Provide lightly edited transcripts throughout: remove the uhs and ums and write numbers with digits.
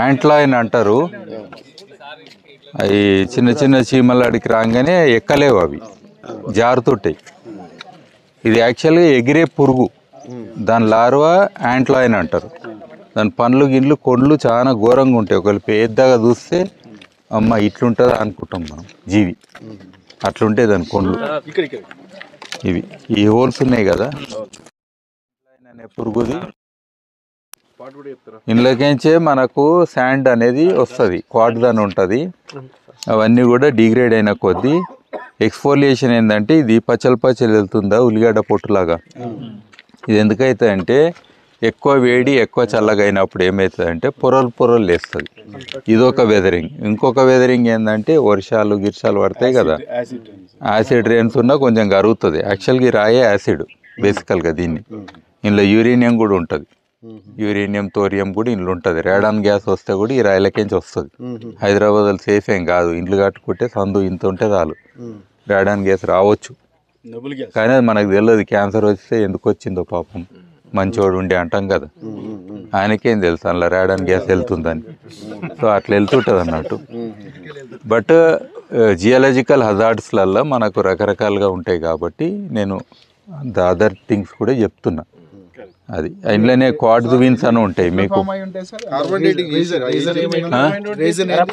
యాంట్లాయిన్ అంటారు. అవి చిన్న చిన్న చీమలు అడికి రాగానే ఎక్కలేవు, అవి జారుతుంటాయి. ఇది యాక్చువల్గా ఎగిరే పురుగు, దాని లార్వా యాంట్లాయిన్ అంటారు. దాని పండ్లు గిన్లు కొండ్లు చాలా ఘోరంగా ఉంటాయి. ఒకవేళ పెద్దగా చూస్తే అమ్మ ఇట్లుంటుందా అనుకుంటాం మనం, జీవి అట్లుంటాయి దాని కొండ్లు. ఇవి ఈ హోల్స్ ఉన్నాయి కదా అనే పురుగుది, ఇందులోకించే మనకు శాండ్ అనేది వస్తుంది, క్వార్ట్జ్ అని ఉంటుంది. అవన్నీ కూడా డిగ్రేడ్ అయిన కొద్దీ ఎక్స్ఫోలియేషన్ ఏంటంటే ఇది పచ్చలు వెళ్తుందా ఉల్లిగడ్డ పొట్టులాగా. ఇది ఎందుకైతే అంటే ఎక్కువ వేడి ఎక్కువ చల్లగా అయినప్పుడు ఏమవుతుందంటే పొరలు లేస్తుంది. ఇదొక వెదరింగ్. ఇంకొక వెదరింగ్ ఏంటంటే వర్షాలు గిర్షాలు పడతాయి కదా, యాసిడ్ రేన్స్ ఉన్నా కొంచెం కరుగుతుంది. యాక్చువల్గా ఈ రాయే యాసిడ్ బేసికల్గా. దీన్ని ఇందులో యూరేనియం కూడా ఉంటుంది, యూరేనియం థోరియం కూడా ఇంట్లో ఉంటుంది. రేడాన్ గ్యాస్ వస్తే కూడా ఈ రాయలకించి వస్తుంది. హైదరాబాద్లో సేఫ్ ఏం కాదు, ఇండ్లు కట్టుకుంటే సందు ఇంత ఉంటే చాలు రేడాన్ గ్యాస్ రావచ్చు. కానీ అది మనకు తెలియదు, క్యాన్సర్ వస్తే ఎందుకు వచ్చిందో పాపం, మంచోడు ఉండే అంటాం కదా, ఆయనకేం తెలుసు అలా రేడాన్ గ్యాస్ వెళ్తుందని. సో అట్లా వెళ్తుంటుంది అన్నట్టు. బట్ జియాలజికల్ హజార్డ్స్లలో మనకు రకరకాలుగా ఉంటాయి కాబట్టి నేను ద అదర్ థింగ్స్ కూడా చెప్తున్నా. అది ఇంట్లోనే క్వార్ట్జ్ విన్స్ అని ఉంటాయి మీకు.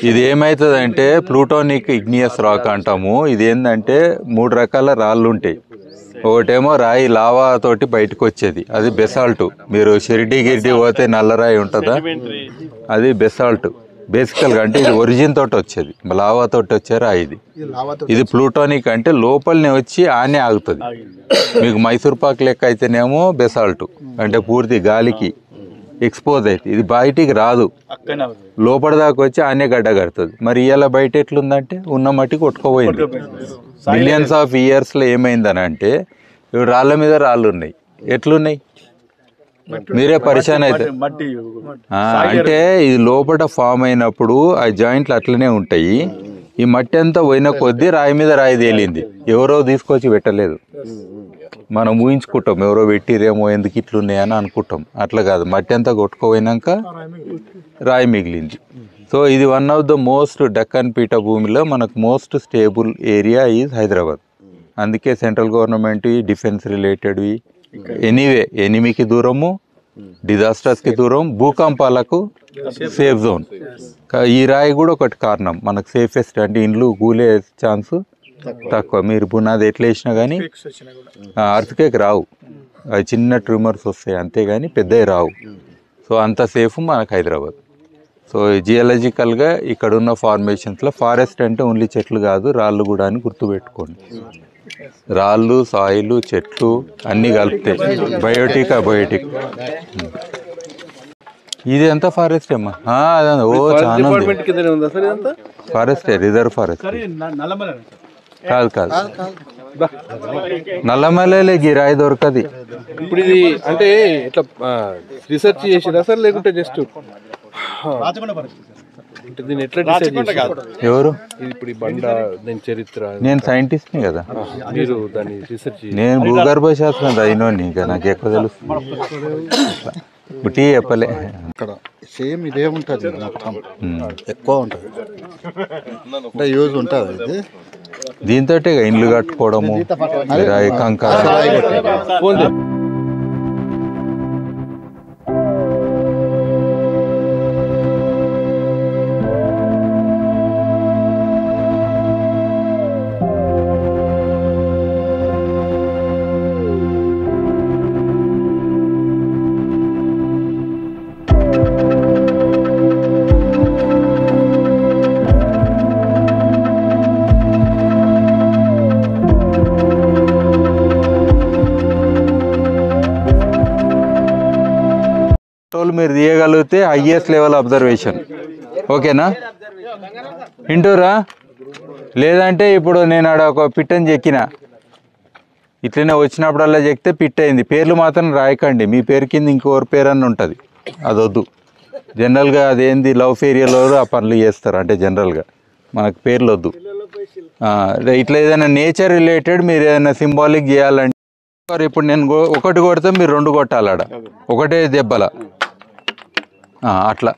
ఇది ఏమవుతుందంటే ప్లూటోనిక్ ఇగ్నియస్ రాక్ అంటాము. ఇది ఏంటంటే 3 రకాల రాళ్ళు ఉంటాయి. ఒకటేమో రాయి లావా తోటి బయటకు వచ్చేది, అది బెసాల్ట్. మీరు షిరిడి గిరిడి పోతే నల్లరాయి ఉంటుందా, అది బెసాల్ట్ బేసికల్గా. అంటే ఇది ఒరిజిన్ తోటి వచ్చేది, లావా తోటి వచ్చే రాయి ఇది. ఇది ప్లూటోనిక్ అంటే లోపలనే వచ్చి ఆనే ఆగుతుంది. మీకు మైసూర్ పాక్ లెక్క అయితేనేమో బెసాల్ట్ అంటే పూర్తి గాలికి ఎక్స్పోజ్ అవుతుంది. ఇది బయటికి రాదు, లోపల దాకా వచ్చి ఆనే గడ్డ కడుతుంది. మరి ఇవాళ బయట ఎట్లుందంటే ఉన్న మట్టి కొట్టుకోపోయింది. మిలియన్స్ ఆఫ్ ఇయర్స్లో ఏమైందని అంటే ఇప్పుడు రాళ్ళ మీద రాళ్ళు ఉన్నాయి, ఎట్లున్నాయి మీరే పరిశాన్ అయితే. అంటే ఇది లోపల ఫామ్ అయినప్పుడు ఆ జాయింట్లు అట్లనే ఉంటాయి. ఈ మట్టి అంతా పోయిన కొద్దీ రాయి మీద రాయి తేలింది, ఎవరో తీసుకొచ్చి పెట్టలేదు. మనం ఊహించుకుంటాం ఎవరో పెట్టిరేమో ఎందుకు ఇట్లున్నాయి అని అనుకుంటాం. అట్లా కాదు, మట్టి అంతా కొట్టుకుపోయినాక రాయి మిగిలింది. సో ఇది one of the most Deccan పీఠభూమిలో మనకు most stable area is Hyderabad. అందుకే సెంట్రల్ గవర్నమెంట్ డిఫెన్స్ రిలేటెడ్వి ఎనీవే ఎనిమికి దూరము, డిజాస్టర్స్కి దూరం, భూకంపాలకు సేఫ్ జోన్. ఈ రాయి కూడా ఒకటి కారణం మనకు సేఫెస్ట్. అంటే ఇండ్లు కూలే ఛాన్స్ తక్కువ. మీరు పునాది ఎట్లా వేసినా కానీ అర్త్క్వేక్ రావు, అవి చిన్న ట్రిమర్స్ వస్తాయి అంతేగాని పెద్దవి రావు. సో అంత సేఫ్ మనకు హైదరాబాద్. సో జియాలజికల్గా ఇక్కడ ఉన్న ఫార్మేషన్స్లో ఫారెస్ట్ అంటే ఓన్లీ చెట్లు కాదు రాళ్ళు కూడా అని గుర్తుపెట్టుకోండి. రాళ్ళు, సాయిలు, చెట్లు అన్నీ కలిపితే బయోటిక్ అబయోటిక్. ఇది ఎంత ఫారెస్ట్ అమ్మా? అదే ఓ చాలా ఫారెస్టే, రిజర్వ్ ఫారెస్ట్ కాదు కాదు, నల్లమల్లెలే గిరాయి దొరకది. ఇప్పుడు ఇది అంటే ఇట్లా రీసెర్చ్ చేసిరా సార్ లేకుంటే జస్ట్ దీన్ని ఎట్లా డిసైడ్ చేశారు? ఎవరు? ఇప్పుడు ఈ బండ దీని చరిత్ర. నేను సైంటిస్ట్ని కదా, మీరు దాన్ని రీసెర్చ్ నేను భూగర్భ శాస్త్రం చదివినోని, ఇంకా నాకు ఎక్కువ తెలుసు. బుట్టి చెప్పలే. ఇక్కడ సేమ్ ఇదే ఉంటుంది, మొత్తం ఎక్కువ ఉంటుంది అంటే యూజ్ ఉంటుంది. ఇది దీంతో ఇండ్లు కట్టుకోవడము, కంకర. మీరు తీయగలిగితే హైయెస్ట్ లెవెల్ అబ్జర్వేషన్. ఓకేనా వింటూరా? లేదంటే ఇప్పుడు నేను ఆడ ఒక పిట్టని చెక్కిన, ఇట్లనే వచ్చినప్పుడల్లా చెక్కితే పిట్ అయింది. పేర్లు మాత్రం రాయకండి, మీ పేరు కింద ఇంకోరి పేరు అని ఉంటుంది, అదొద్దు. జనరల్గా అదేంది లవ్ ఫేరియలో ఆ పనులు చేస్తారు. అంటే జనరల్గా మనకు పేర్లు వద్దు. ఇట్లా ఏదైనా నేచర్ రిలేటెడ్ మీరు ఏదైనా సింబాలిక్ చేయాలంటే ఇప్పుడు నేను ఒకటి కొడితే మీరు 2 కొట్టాలి ఆడ ఒకటే దెబ్బల అట్లా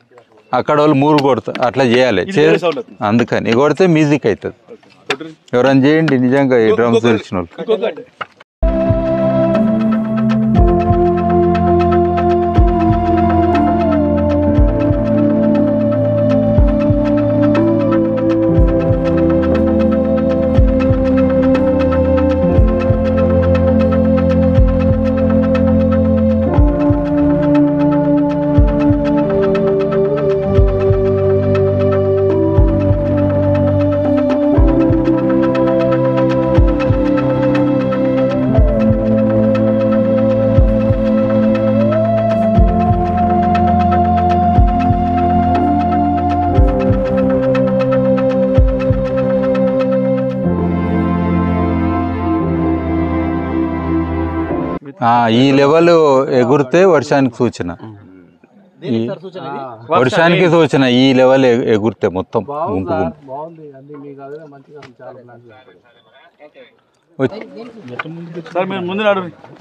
అక్కడ వాళ్ళు 3 కొడతారు అట్లా చేయాలి అందుకని కొడితే మ్యూజిక్ అవుతుంది ఎవరైనా చేయండి నిజంగా ఈ డ్రమ్స్ తెలిసిన వాళ్ళు ఈ లెవెల్ ఎగురితే వర్షానికి సూచన వర్షానికి సూచన ఈ లెవెల్ ఎగురితే మొత్తం గుంపు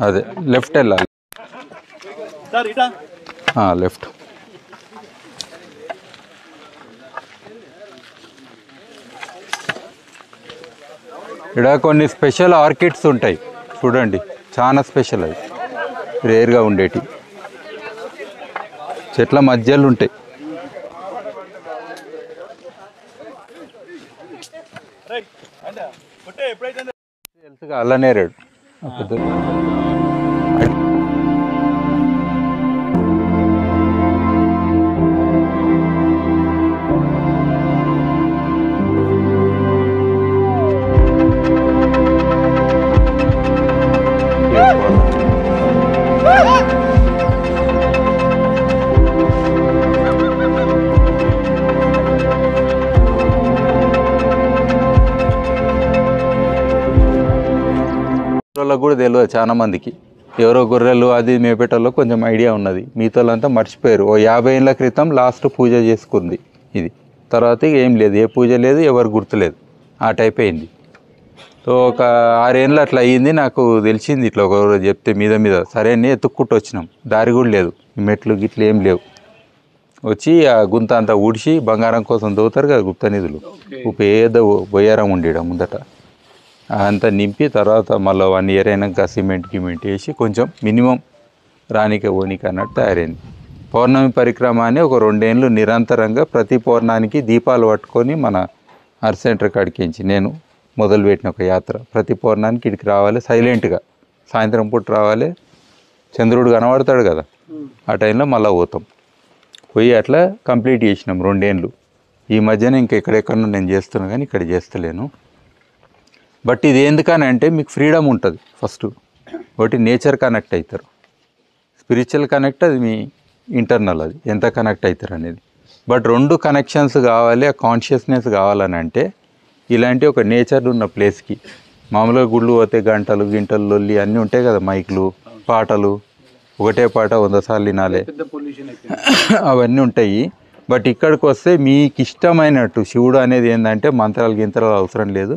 అదే లెఫ్ట్ వెళ్ళాలి లెఫ్ట్ ఇక్కడ కొన్ని స్పెషల్ ఆర్కిడ్స్ ఉంటాయి చూడండి చాలా స్పెషల్ అది రేర్గా ఉండేటి చెట్ల మధ్యలో ఉంటాయి తెలుసుగా అల్లనేరేడు కూడా తెలియదు చాలా మందికి ఎవరో గొర్రెలు అది మేపేటలో కొంచెం ఐడియా ఉన్నది మిగతాలంతా మర్చిపోయారు ఓ 50 ఏళ్ళ క్రితం లాస్ట్ పూజ చేసుకుంది ఇది తర్వాత ఏం లేదు ఏ పూజ లేదు ఎవరు గుర్తులేదు ఆ టైప్ అయింది సో ఒక 6 ఏళ్ళు అట్లా అయ్యింది నాకు తెలిసింది ఇట్లా ఒకరు చెప్తే మీద సరే అని ఎత్తుక్కుంటూ వచ్చినాం దారి కూడా లేదు మెట్లు గిట్లు ఏం లేవు వచ్చి ఆ గుంత అంతా ఊడ్చి బంగారం కోసం దోతారు కదా గుప్త నిధులు పేద బొయ్యారం ఉండేయడం ముందట అంతా నింపి తర్వాత మళ్ళీ 1 ఇయర్ అయినాక సిమెంట్ వేసి కొంచెం మినిమం రానిక ఓనిక అన్నట్టు తయారైంది పౌర్ణమి పరిక్రమ అని ఒక 2 ఏళ్ళు నిరంతరంగా ప్రతి పౌర్ణానికి దీపాలు పట్టుకొని మన అర్త్ సెంటర్ కాడికించి నేను మొదలుపెట్టిన ఒక యాత్ర ప్రతి పౌర్ణానికి ఇక్కడికి రావాలి సైలెంట్గా సాయంత్రం పూట రావాలి చంద్రుడు కనబడతాడు కదా ఆ టైంలో మళ్ళీ పోతాం పోయి అట్లా కంప్లీట్ చేసినాం 2 ఏళ్ళు ఈ మధ్యన ఇంకెక్కడెక్కడో నేను చేస్తున్నాను కానీ ఇక్కడ చేస్తలేను బట్ ఇది ఎందుకని అంటే మీకు ఫ్రీడమ్ ఉంటుంది ఫస్ట్ ఒకటి నేచర్ కనెక్ట్ అవుతారు స్పిరిచువల్ కనెక్ట్ అది మీ ఇంటర్నల్ అది ఎంత కనెక్ట్ అవుతారు అనేది బట్ 2 కనెక్షన్స్ కావాలి ఆ కాన్షియస్నెస్ కావాలని అంటే ఇలాంటి ఒక నేచర్ ఉన్న ప్లేస్కి మామూలుగా గుళ్ళు పోతే గంటలు గింటలు లొల్లి అన్నీ ఉంటాయి కదా మైక్లు పాటలు ఒకటే పాట 100 సార్లు వినాలి అవన్నీ ఉంటాయి బట్ ఇక్కడికి వస్తే మీకు ఇష్టమైనట్టు శివుడు అనేది ఏంటంటే మంత్రాలు గింత్రాలు అవసరం లేదు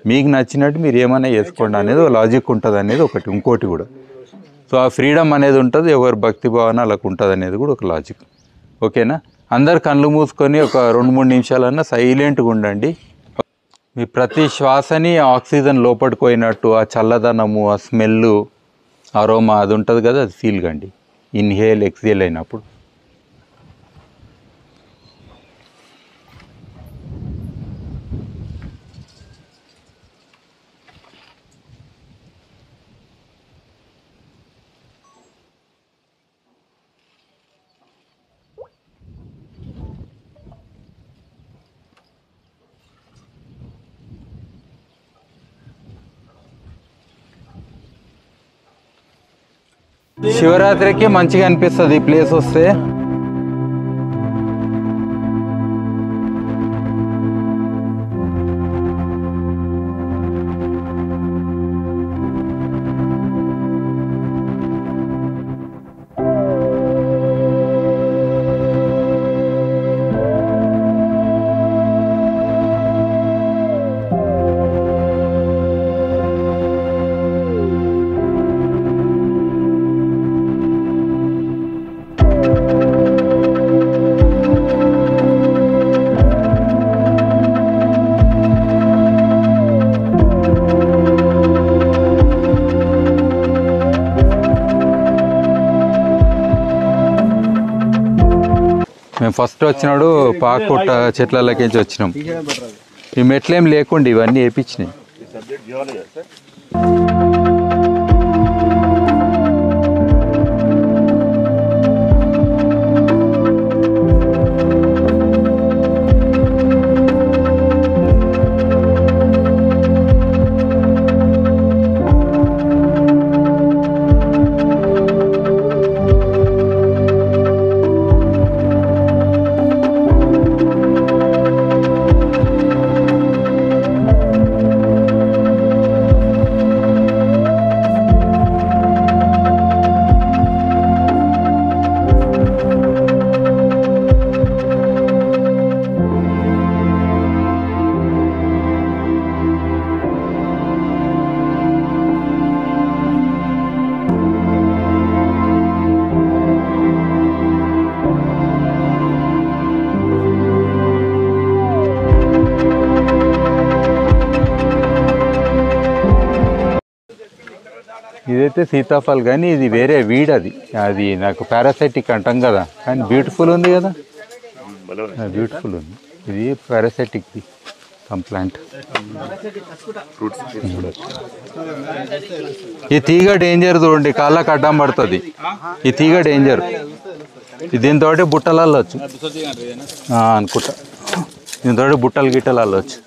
మీకు నచ్చినట్టు మీరు ఏమైనా చేసుకోండి అనేది లాజిక్ ఉంటుంది అనేది ఒకటి ఇంకోటి కూడా సో ఆ ఫ్రీడమ్ అనేది ఉంటుంది ఎవరి భక్తి భావన అలా ఉంటుంది అనేది కూడా ఒక లాజిక్ ఓకేనా అందరు కళ్ళు మూసుకొని ఒక 2-3 నిమిషాలన్నా సైలెంట్గా ఉండండి మీ ప్రతి శ్వాసని ఆక్సిజన్ లోపలికి పోయినట్టు ఆ చల్లదనము ఆ స్మెల్ అరోమా అది ఉంటుంది కదా అది ఫీల్ కండి ఇన్హేల్ ఎక్స్హేల్ అయినప్పుడు శివరాత్రికి మంచిగా అనిపిస్తుంది ఈ ప్లేస్ వస్తే మేము ఫస్ట్ వచ్చినాడు పాకుట్ట చెట్లలోకించి వచ్చినాం. ఈ మెట్లేం లేకుండా ఇవన్నీ వేయించినాయి. ఇదైతే సీతాఫల్ కానీ ఇది వేరే వీడ్. అది నాకు పారాసైటిక్ అంటాం కదా, కానీ బ్యూటిఫుల్ ఉంది కదా, బ్యూటిఫుల్ ఉంది. ఇది పారాసైటిక్ కంప్లాంట్. ఈ తీగ డేంజర్ చూడండి, కాళ్ళకు అడ్డం పడుతుంది. ఈ తీగ డేంజర్. దీంతో బుట్టలు అల్లొచ్చు అనుకుంటా, దీంతో బుట్టలు గిట్టలు అల్లొచ్చు.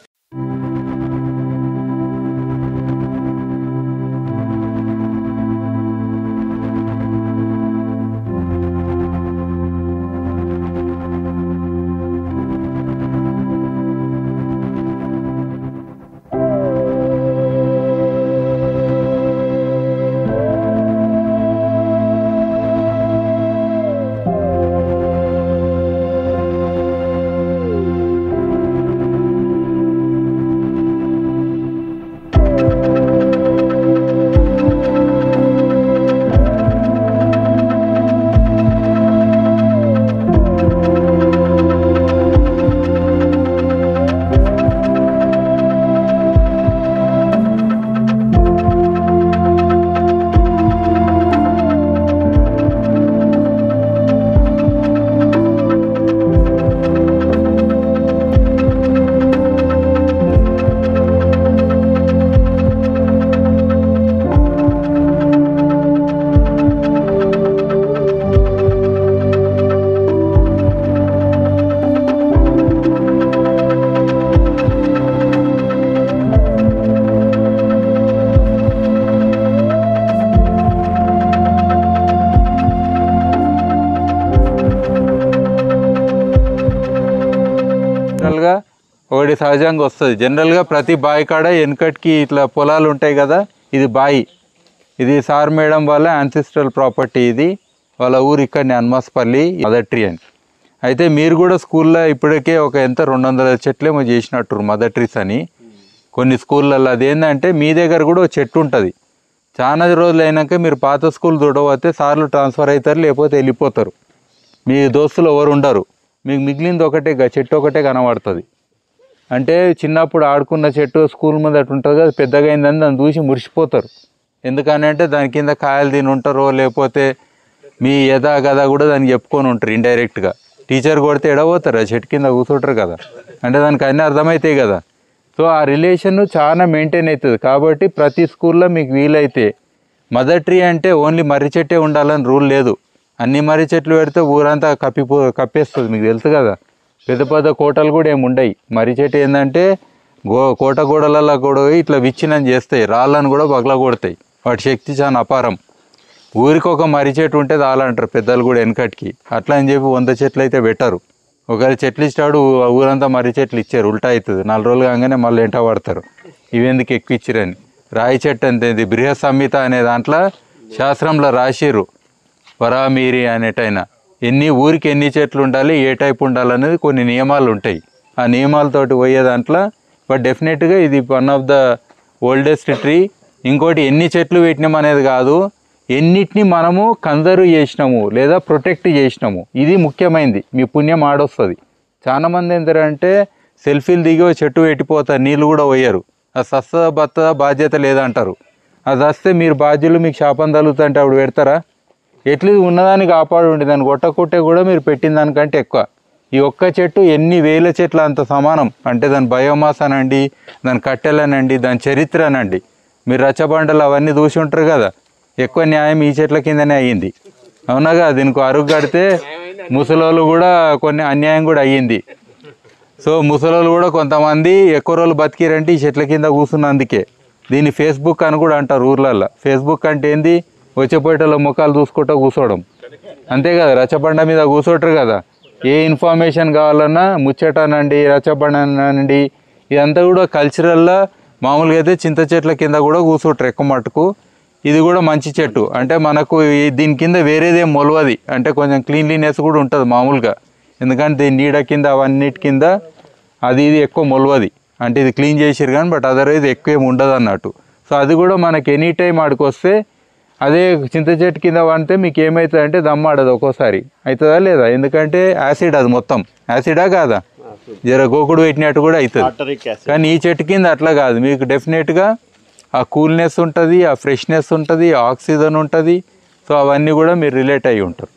ఒకటి సహజంగా వస్తుంది. జనరల్గా ప్రతి బావి కాడ వెనకటికి ఇట్లా పొలాలు ఉంటాయి కదా, ఇది బావి. ఇది సార్ మేడం వాళ్ళ యాన్సిస్ట్రల్ ప్రాపర్టీ. ఇది వాళ్ళ ఊరు ఇక్కడనే హనుమాస్పల్లి మదర్ ట్రీ అని. అయితే మీరు కూడా స్కూల్లో ఇప్పటికే ఒక 200 చెట్లేమో చేసినట్టు మదర్ ట్రీస్ అని కొన్ని స్కూళ్ళల్లో. అదేంటంటే మీ దగ్గర కూడా ఒక చెట్టు ఉంటుంది. చాలా రోజులు అయినాక మీరు పాత స్కూల్ చూడబోతే సార్లు ట్రాన్స్ఫర్ అవుతారు, లేకపోతే వెళ్ళిపోతారు. మీ దోస్తులు ఎవరు ఉండరు, మీకు మిగిలింది ఒకటే, చెట్టు ఒకటే కనబడుతుంది. అంటే చిన్నప్పుడు ఆడుకున్న చెట్టు స్కూల్ ముందు అటు ఉంటుంది కదా, పెద్దగా అయిందని దాన్ని చూసి మురిసిపోతారు. ఎందుకని అంటే దాని కింద కాయలు తిని ఉంటారో, లేకపోతే మీ యథా గదా కూడా దానికి చెప్పుకొని ఉంటారు ఇండైరెక్ట్గా. టీచర్ కొడితే ఎడబోతారు, ఆ చెట్టు కింద కూర్చుంటారు కదా, అంటే దానికి అన్నీ అర్థమవుతాయి కదా. సో ఆ రిలేషన్ చాలా మెయింటైన్ అవుతుంది. కాబట్టి ప్రతి స్కూల్లో మీకు వీలైతే మదర్ ట్రీ అంటే ఓన్లీ మర్రి చెట్టే ఉండాలని రూల్ లేదు. అన్ని మర్రి చెట్లు పెడితే ఊరంతా కప్పేస్తుంది, మీకు తెలుసు కదా. పెద్ద పెద్ద కోటలు కూడా ఏమి ఉండవు. మర్రి చెట్టు ఏంటంటే కోట గోడలలో కూడా ఇట్లా విచ్ఛిన్నం చేస్తాయి, రాళ్ళను కూడా పగల కొడతాయి. వాటి శక్తి చాలా అపారం. ఊరికి ఒక మర్రి చెట్టు ఉంటే చాలంటారు పెద్దలు కూడా వెనకటికి. అట్లా అని చెప్పి 100 చెట్లు అయితే పెట్టరు. ఒకవేళ చెట్లు ఇస్తాడు ఊరంతా మర్రి చెట్లు ఇచ్చారు, ఉల్టా అవుతుంది. 4 రోజులు కాగానే మళ్ళీ ఎంట పడతారు, ఇవెందుకు ఎక్కువ ఇచ్చిరని. రాయి చెట్టు అంతే. ఇది బృహ సంహిత అనే దాంట్లో శాస్త్రంలో రాసిర్రు, వరామీరి అనేటైనా ఊరికి ఎన్ని చెట్లు ఉండాలి, ఏ టైప్ ఉండాలనేది కొన్ని నియమాలు ఉంటాయి. ఆ నియమాలతోటి పోయే దాంట్లో బట్ డెఫినెట్గా ఇది one of the oldest tree. ఇంకోటి ఎన్ని చెట్లు పెట్టినాం అనేది కాదు, ఎన్నిటిని మనము కన్జర్వ్ చేసినాము లేదా ప్రొటెక్ట్ చేసినాము, ఇది ముఖ్యమైనది. మీ పుణ్యం ఆడొస్తుంది. చాలామంది ఏంటంటే సెల్ఫీలు దిగి చెట్టు పెట్టిపోతారు, నీళ్ళు కూడా పోయారు. అది సస్త బత్త బాధ్యత లేదంటారు. అది వస్తే మీరు బాధ్యులు, మీకు శాపం తగులుతుంటే అప్పుడు పెడతారా? ఎట్లా ఉన్నదాన్ని కాపాడు, దాన్ని కొట్టకుంటే కూడా మీరు పెట్టిన దానికంటే ఎక్కువ. ఈ ఒక్క చెట్టు ఎన్ని వేల చెట్ల అంత సమానం. అంటే దాని బయోమాస్ అనండి, దాని కట్టెలనండి, దాని చరిత్ర అనండి. మీరు రచ్చబండలు అవన్నీ చూసి ఉంటారు కదా, ఎక్కువ న్యాయం ఈ చెట్ల కిందనే అయ్యింది. అవునాగా, దీనికి అరుగు కడితే ముసలోళ్ళు కూడా కొన్ని అన్యాయం కూడా అయ్యింది. సో ముసలోళ్ళు కూడా కొంతమంది ఎక్కువ రోజులు బతికిరంటే ఈ చెట్ల కింద కూర్చున్నందుకే. దీన్ని ఫేస్బుక్ అని కూడా అంటారు ఊర్లల్లో. ఫేస్బుక్ అంటే ఏంది, వచ్చేపోయేటోళ్ళ ముఖాలు చూసుకుంటూ కూర్చోవడం, అంతే కదా. రచ్చబండ మీద కూర్చోటరు కదా, ఏ ఇన్ఫర్మేషన్ కావాలన్నా ముచ్చటనండి, రచ్చబండనండి, ఇదంతా కూడా కల్చరల్లో మామూలుగా అయితే చింత చెట్ల కింద కూడా కూర్చోటరు ఎక్కువ మట్టుకు. ఇది కూడా మంచి చెట్టు. అంటే మనకు దీని కింద వేరేదేం మొలవది, అంటే కొంచెం క్లీన్లీనెస్ కూడా ఉంటుంది మామూలుగా. ఎందుకంటే దీని నీడ కింద అవన్నిటి కింద ఇది ఎక్కువ మొలవది. అంటే ఇది క్లీన్ చేసిరు కానీ, బట్ అదర్వైజ్ ఎక్కువ ఏమి ఉండదు అన్నట్టు. సో అది కూడా మనకి ఎనీ టైం ఆడికి వస్తే, అదే చింత చెట్టు కింద వండితే మీకు ఏమవుతుంది అంటే దమ్మాడదు ఒక్కోసారి. అవుతుందా లేదా? ఎందుకంటే యాసిడ్, అది మొత్తం యాసిడా కాదా, జర గోకుడు పెట్టినట్టు కూడా అవుతుంది. కానీ ఈ చెట్టు కింద అట్లా కాదు, మీకు డెఫినెట్గా ఆ కూల్నెస్ ఉంటుంది, ఆ ఫ్రెష్నెస్ ఉంటుంది, ఆక్సిజన్ ఉంటుంది. సో అవన్నీ కూడా మీరు రిలేట్ అయ్యి ఉంటారు.